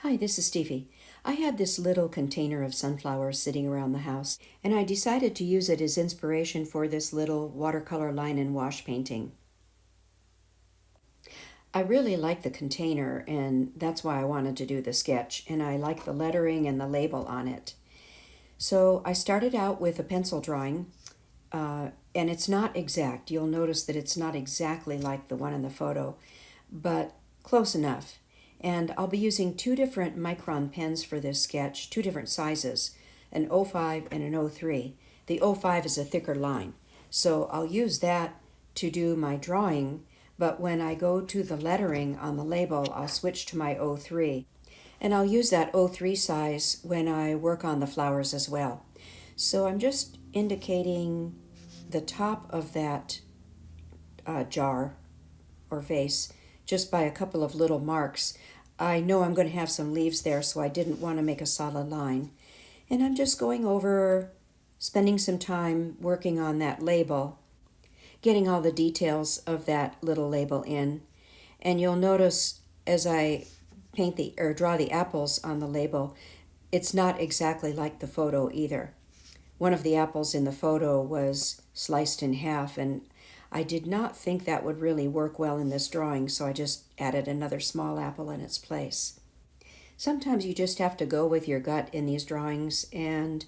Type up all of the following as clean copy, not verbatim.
Hi, this is Stevie. I had this little container of sunflowers sitting around the house, and I decided to use it as inspiration for this little watercolor line and wash painting. I really like the container, and that's why I wanted to do the sketch, and I like the lettering and the label on it. So I started out with a pencil drawing, and it's not exact. You'll notice that it's not exactly like the one in the photo, but close enough. And I'll be using two different micron pens for this sketch, two different sizes, an 05 and an 03. The 05 is a thicker line, so I'll use that to do my drawing, but when I go to the lettering on the label, I'll switch to my 03. And I'll use that 03 size when I work on the flowers as well. So I'm just indicating the top of that jar or vase just by a couple of little marks. I know I'm going to have some leaves there, so I didn't want to make a solid line. And I'm just going over, spending some time working on that label, getting all the details of that little label in. And you'll notice as I paint or draw the apples on the label, it's not exactly like the photo either. One of the apples in the photo was sliced in half, and I did not think that would really work well in this drawing, so I just added another small apple in its place. Sometimes you just have to go with your gut in these drawings and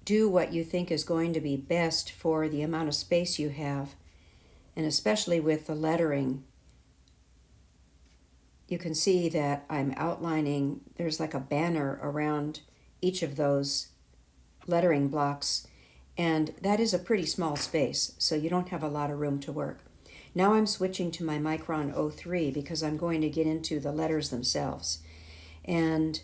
do what you think is going to be best for the amount of space you have, and especially with the lettering. You can see that I'm outlining, there's like a banner around each of those lettering blocks, and that is a pretty small space, so you don't have a lot of room to work. Now I'm switching to my Micron 03 because I'm going to get into the letters themselves. And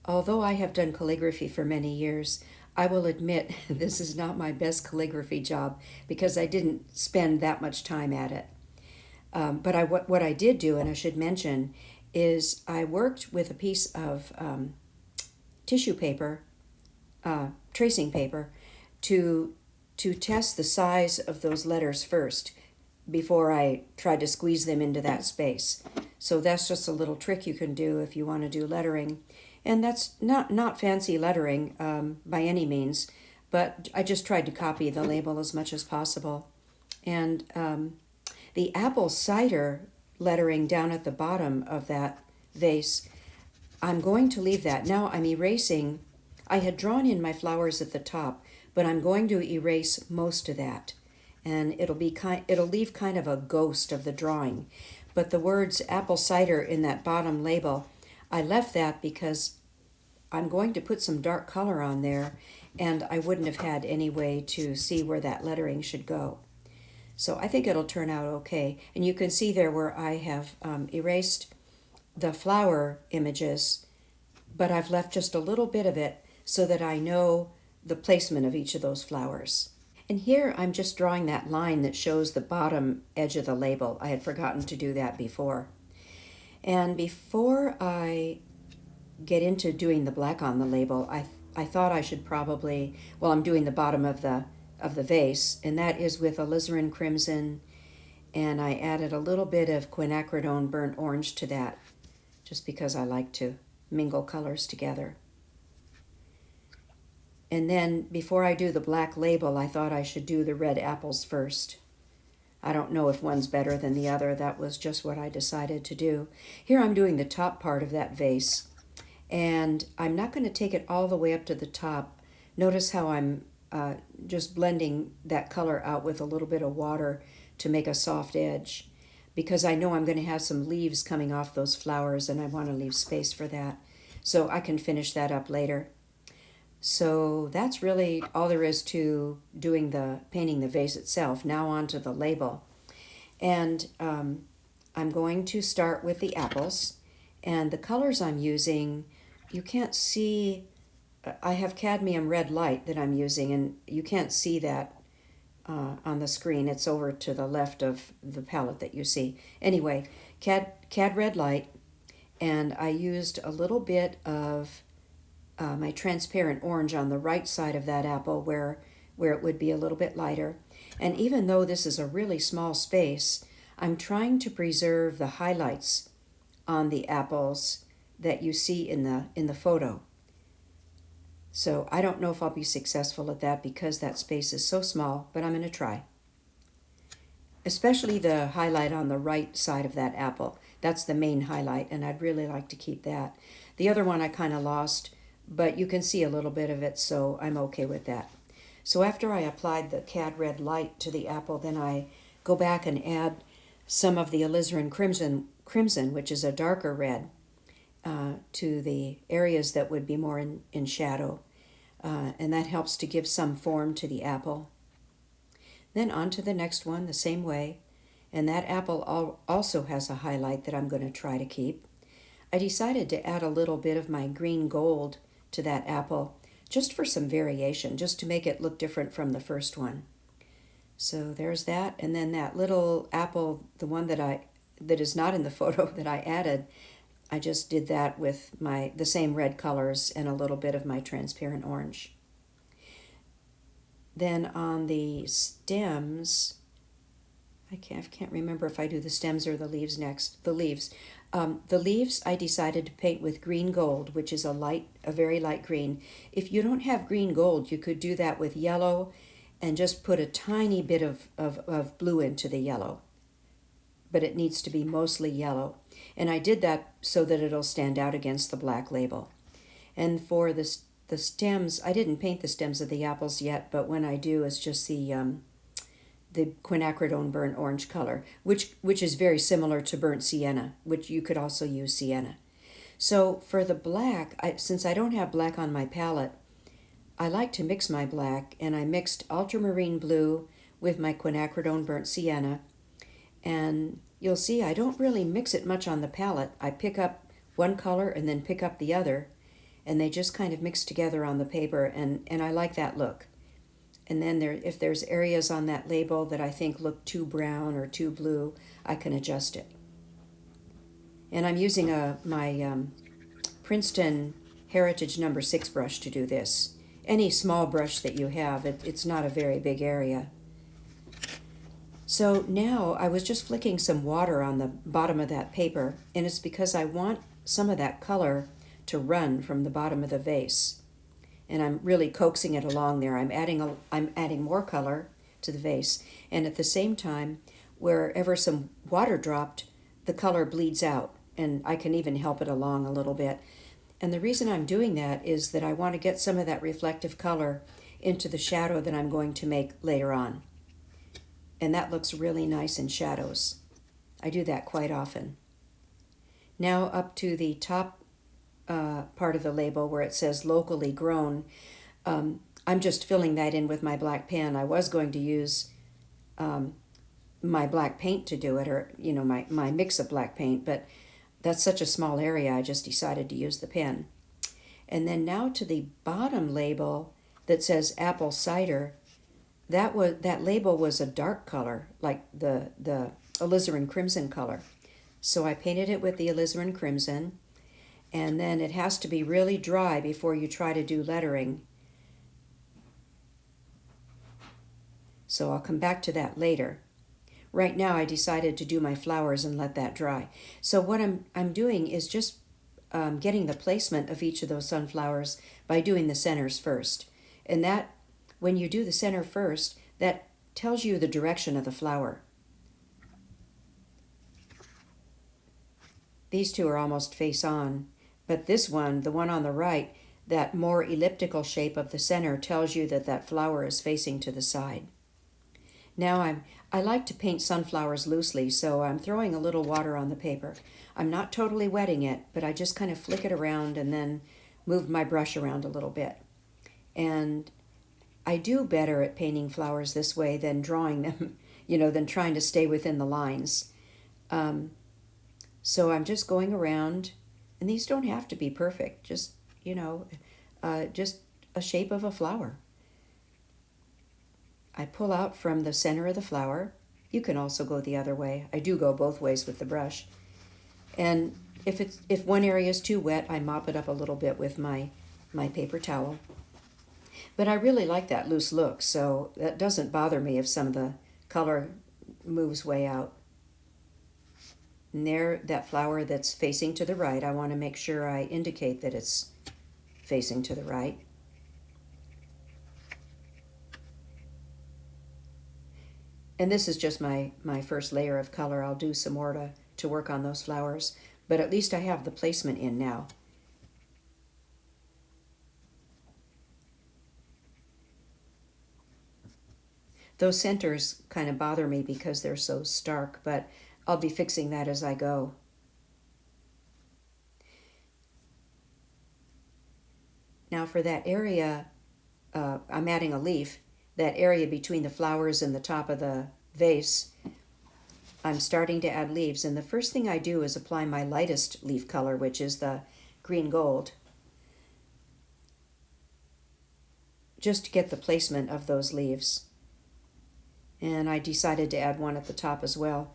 although I have done calligraphy for many years, I will admit this is not my best calligraphy job because I didn't spend that much time at it. But what I did do, and I should mention, is I worked with a piece of tissue paper, tracing paper, to test the size of those letters first before I tried to squeeze them into that space. So that's just a little trick you can do if you want to do lettering. And that's not fancy lettering by any means, but I just tried to copy the label as much as possible. And the apple cider lettering down at the bottom of that vase, I'm going to leave that. Now I'm erasing. I had drawn in my flowers at the top, but I'm going to erase most of that. And it'll leave kind of a ghost of the drawing. But the words apple cider in that bottom label, I left that because I'm going to put some dark color on there, and I wouldn't have had any way to see where that lettering should go. So I think it'll turn out okay. And you can see there where I have erased the flower images, but I've left just a little bit of it so that I know the placement of each of those flowers. And here I'm just drawing that line that shows the bottom edge of the label. I had forgotten to do that before. And before I get into doing the black on the label, I thought I should probably, well, I'm doing the bottom of the vase, and that is with alizarin crimson, and I added a little bit of quinacridone burnt orange to that, just because I like to mingle colors together. And then before I do the black label, I thought I should do the red apples first. I don't know if one's better than the other. That was just what I decided to do. Here I'm doing the top part of that vase, and I'm not going to take it all the way up to the top. Notice how I'm just blending that color out with a little bit of water to make a soft edge, because I know I'm going to have some leaves coming off those flowers, and I want to leave space for that, so I can finish that up later. So that's really all there is to painting the vase itself. Now on to the label. And I'm going to start with the apples. And the colors I'm using, you can't see, I have cadmium red light that I'm using, and you can't see that on the screen. It's over to the left of the palette that you see. Anyway, cad red light, and I used a little bit of my transparent orange on the right side of that apple where it would be a little bit lighter. And even though this is a really small space, I'm trying to preserve the highlights on the apples that you see in the photo. So I don't know if I'll be successful at that because that space is so small, but I'm going to try. Especially the highlight on the right side of that apple. That's the main highlight, and I'd really like to keep that. The other one I kind of lost, but you can see a little bit of it, so I'm okay with that. So after I applied the cad red light to the apple, then I go back and add some of the alizarin crimson, which is a darker red, to the areas that would be more in shadow. And that helps to give some form to the apple. Then on to the next one the same way. And that apple also has a highlight that I'm going to try to keep. I decided to add a little bit of my green gold to that apple just for some variation, just to make it look different from the first one. So there's that. And then that little apple, the one that is not in the photo that I added, I just did that with the same red colors and a little bit of my transparent orange. Then on the stems, I can't remember if I do the stems or the leaves next. The leaves I decided to paint with green gold, which is a very light green. If you don't have green gold, you could do that with yellow and just put a tiny bit of blue into the yellow. But it needs to be mostly yellow. And I did that so that it'll stand out against the black label. And for the stems, I didn't paint the stems of the apples yet, but when I do, it's just the quinacridone burnt orange color, which is very similar to burnt sienna, which you could also use sienna. So for the black, since I don't have black on my palette, I like to mix my black, and I mixed ultramarine blue with my quinacridone burnt sienna. And you'll see I don't really mix it much on the palette. I pick up one color and then pick up the other, and they just kind of mix together on the paper, and I like that look. And then if there's areas on that label that I think look too brown or too blue, I can adjust it. And I'm using my Princeton Heritage No. 6 brush to do this. Any small brush that you have, it's not a very big area. So now I was just flicking some water on the bottom of that paper, and it's because I want some of that color to run from the bottom of the vase. And I'm really coaxing it along there. I'm adding more color to the vase, and at the same time, wherever some water dropped, the color bleeds out, and I can even help it along a little bit. And the reason I'm doing that is that I want to get some of that reflective color into the shadow that I'm going to make later on. And that looks really nice in shadows. I do that quite often. Now up to the top part of the label where it says locally grown. I'm just filling that in with my black pen. I was going to use my black paint to do it, or my mix of black paint, but that's such a small area I just decided to use the pen. And then now to the bottom label that says apple cider, that label was a dark color, like the alizarin crimson color. So I painted it with the alizarin crimson. And then it has to be really dry before you try to do lettering. So I'll come back to that later. Right now I decided to do my flowers and let that dry. So what I'm doing is just getting the placement of each of those sunflowers by doing the centers first. And that, when you do the center first, that tells you the direction of the flower. These two are almost face on. But this one, the one on the right, that more elliptical shape of the center tells you that flower is facing to the side. Now I like to paint sunflowers loosely, so I'm throwing a little water on the paper. I'm not totally wetting it, but I just kind of flick it around and then move my brush around a little bit. And I do better at painting flowers this way than drawing them, than trying to stay within the lines. So I'm just going around. And these don't have to be perfect, just a shape of a flower. I pull out from the center of the flower. You can also go the other way. I do go both ways with the brush. And if one area is too wet, I mop it up a little bit with my paper towel. But I really like that loose look, so that doesn't bother me if some of the color moves way out. And there, that flower that's facing to the right, I want to make sure I indicate that it's facing to the right. And this is just my first layer of color. I'll do some more to work on those flowers, but at least I have the placement in now. Those centers kind of bother me because they're so stark, but I'll be fixing that as I go. Now for that area, I'm adding a leaf. That area between the flowers and the top of the vase, I'm starting to add leaves. And the first thing I do is apply my lightest leaf color, which is the green gold, just to get the placement of those leaves. And I decided to add one at the top as well.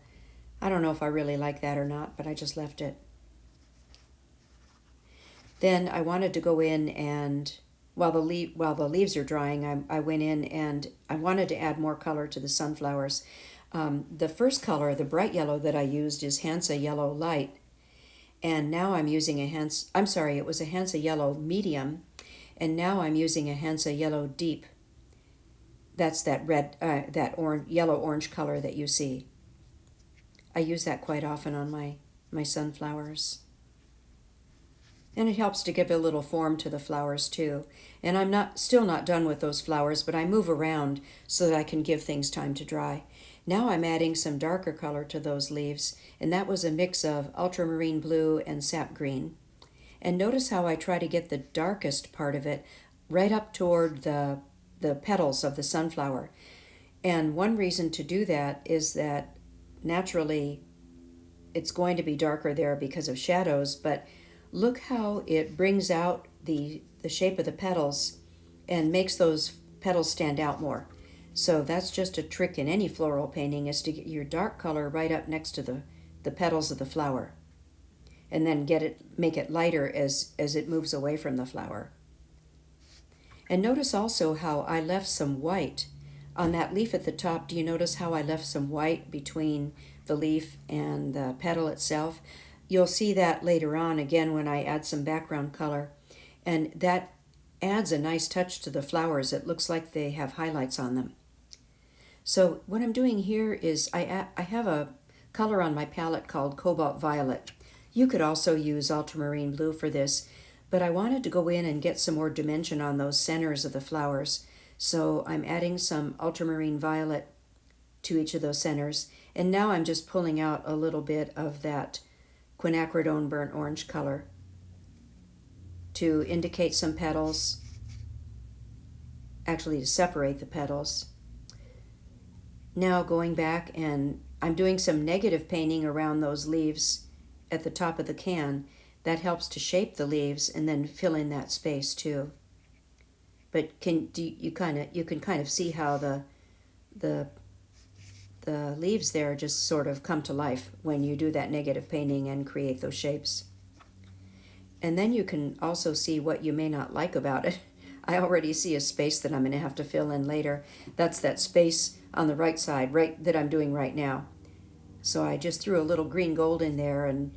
I don't know if I really like that or not, but I just left it. Then I wanted to go in and, while the leaves are drying, I went in and I wanted to add more color to the sunflowers. The first color, the bright yellow that I used, is Hansa Yellow Light. And now I'm using it was a Hansa Yellow Medium, and now I'm using a Hansa Yellow Deep. That's that red, yellow-orange color that you see. I use that quite often on my sunflowers. And it helps to give a little form to the flowers too. And I'm still not done with those flowers, but I move around so that I can give things time to dry. Now I'm adding some darker color to those leaves, and that was a mix of ultramarine blue and sap green. And notice how I try to get the darkest part of it right up toward the petals of the sunflower. And one reason to do that is that naturally it's going to be darker there because of shadows, but look how it brings out the shape of the petals and makes those petals stand out more. So that's just a trick in any floral painting, is to get your dark color right up next to the petals of the flower, and then make it lighter as it moves away from the flower. And notice also how I left some white on that leaf at the top. Do you notice how I left some white between the leaf and the petal itself? You'll see that later on again when I add some background color, and that adds a nice touch to the flowers. It looks like they have highlights on them. So what I'm doing here is I have a color on my palette called Cobalt Violet. You could also use ultramarine blue for this, but I wanted to go in and get some more dimension on those centers of the flowers. So I'm adding some ultramarine violet to each of those centers, and now I'm just pulling out a little bit of that quinacridone burnt orange color to indicate some petals, actually to separate the petals. Now going back, and I'm doing some negative painting around those leaves at the top of the can. That helps to shape the leaves and then fill in that space too. But you can kind of see how the leaves there just sort of come to life when you do that negative painting and create those shapes. And then you can also see what you may not like about it. I already see a space that I'm going to have to fill in later. That's that space on the right side, that I'm doing right now. So I just threw a little green gold in there, and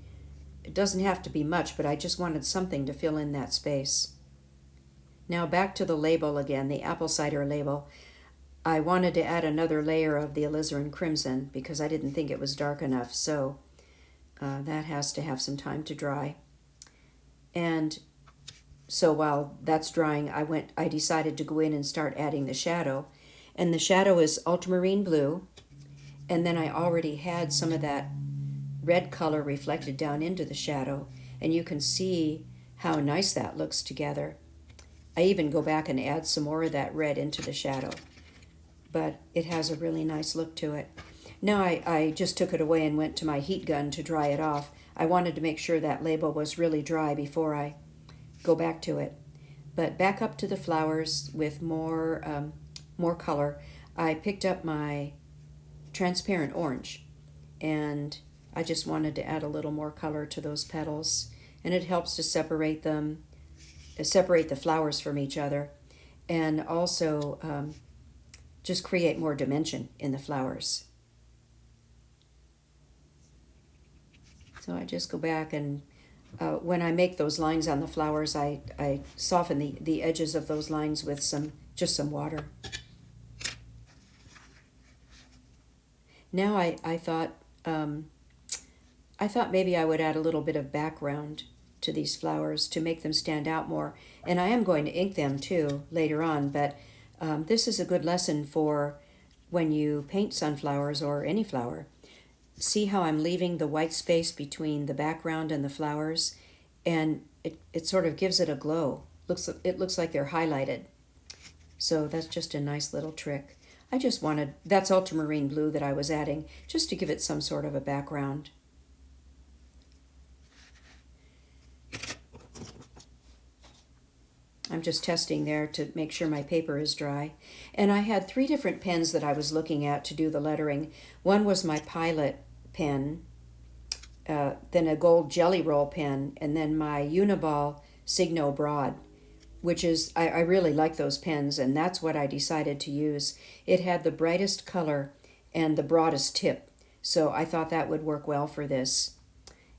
it doesn't have to be much, but I just wanted something to fill in that space. Now back to the label again, the apple cider label. I wanted to add another layer of the alizarin crimson because I didn't think it was dark enough, so that has to have some time to dry. And so while that's drying, I decided to go in and start adding the shadow. And the shadow is ultramarine blue, and then I already had some of that red color reflected down into the shadow, and you can see how nice that looks together. I even go back and add some more of that red into the shadow, but it has a really nice look to it. Now I just took it away and went to my heat gun to dry it off. I wanted to make sure that label was really dry before I go back to it. But back up to the flowers with more color. I picked up my transparent orange, and I just wanted to add a little more color to those petals, and it helps to separate the flowers from each other, and also just create more dimension in the flowers. So I just go back and when I make those lines on the flowers, I soften the edges of those lines with just some water. Now I thought maybe I would add a little bit of background to these flowers to make them stand out more. And I am going to ink them too later on, but this is a good lesson for when you paint sunflowers or any flower. See how I'm leaving the white space between the background and the flowers, and it sort of gives it a glow. It looks like they're highlighted. So that's just a nice little trick. That's ultramarine blue that I was adding, just to give it some sort of a background. I'm just testing there to make sure my paper is dry. And I had 3 different pens that I was looking at to do the lettering. One was my Pilot pen, then a gold Jelly Roll pen, and then my Uniball Signo Broad, which is, I really like those pens, and that's what I decided to use. It had the brightest color and the broadest tip, so I thought that would work well for this.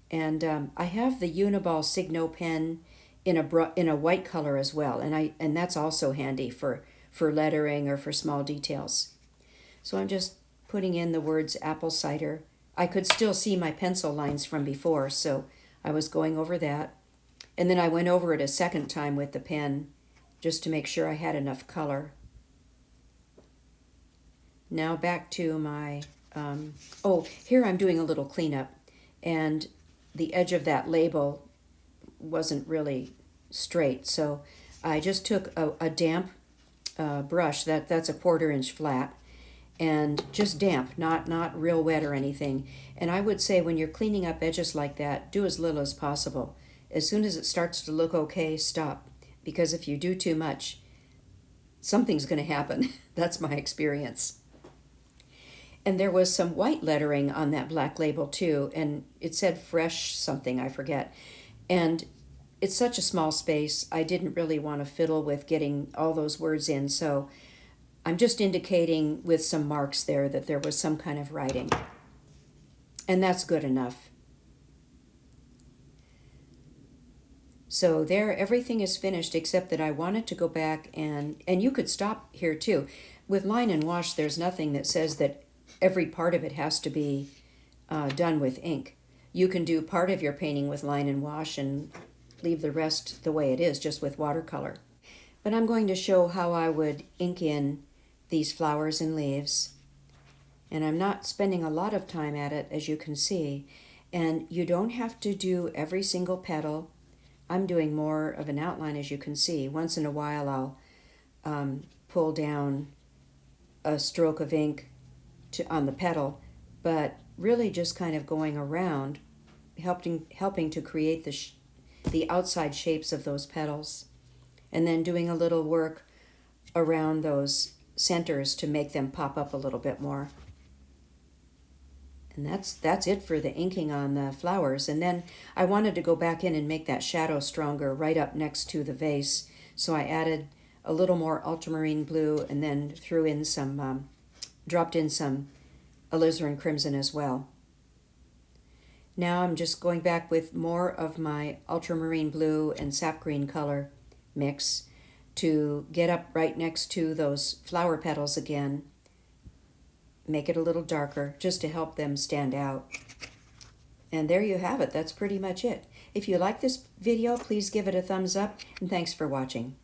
And I have the Uniball Signo pen in a white color as well, and that's also handy for lettering or for small details. So I'm just putting in the words apple cider. I could still see my pencil lines from before, so I was going over that. And then I went over it a second time with the pen just to make sure I had enough color. Now back to my, here I'm doing a little cleanup, and the edge of that label wasn't really straight, so I just took a damp brush, that's a 1/4 inch flat, and just damp, not real wet or anything. And I would say when you're cleaning up edges like that, do as little as possible. As soon as it starts to look okay, stop, because if you do too much, something's going to happen. That's my experience. And there was some white lettering on that black label too, and it said fresh something, I forget. And it's such a small space, I didn't really want to fiddle with getting all those words in, so I'm just indicating with some marks there that there was some kind of writing. And that's good enough. So there, everything is finished except that I wanted to go back and you could stop here too. With line and wash, there's nothing that says that every part of it has to be done with ink. You can do part of your painting with line and wash and leave the rest the way it is, just with watercolor. But I'm going to show how I would ink in these flowers and leaves. And I'm not spending a lot of time at it, as you can see. And you don't have to do every single petal. I'm doing more of an outline, as you can see. Once in a while I'll pull down a stroke of ink on the petal, but really just kind of going around, helping to create the outside shapes of those petals, and then doing a little work around those centers to make them pop up a little bit more. And that's it for the inking on the flowers. And then I wanted to go back in and make that shadow stronger right up next to the vase, so I added a little more ultramarine blue and then dropped in some alizarin crimson as well. Now I'm just going back with more of my ultramarine blue and sap green color mix to get up right next to those flower petals again. Make it a little darker just to help them stand out. And there you have it. That's pretty much it. If you like this video, please give it a thumbs up, and thanks for watching.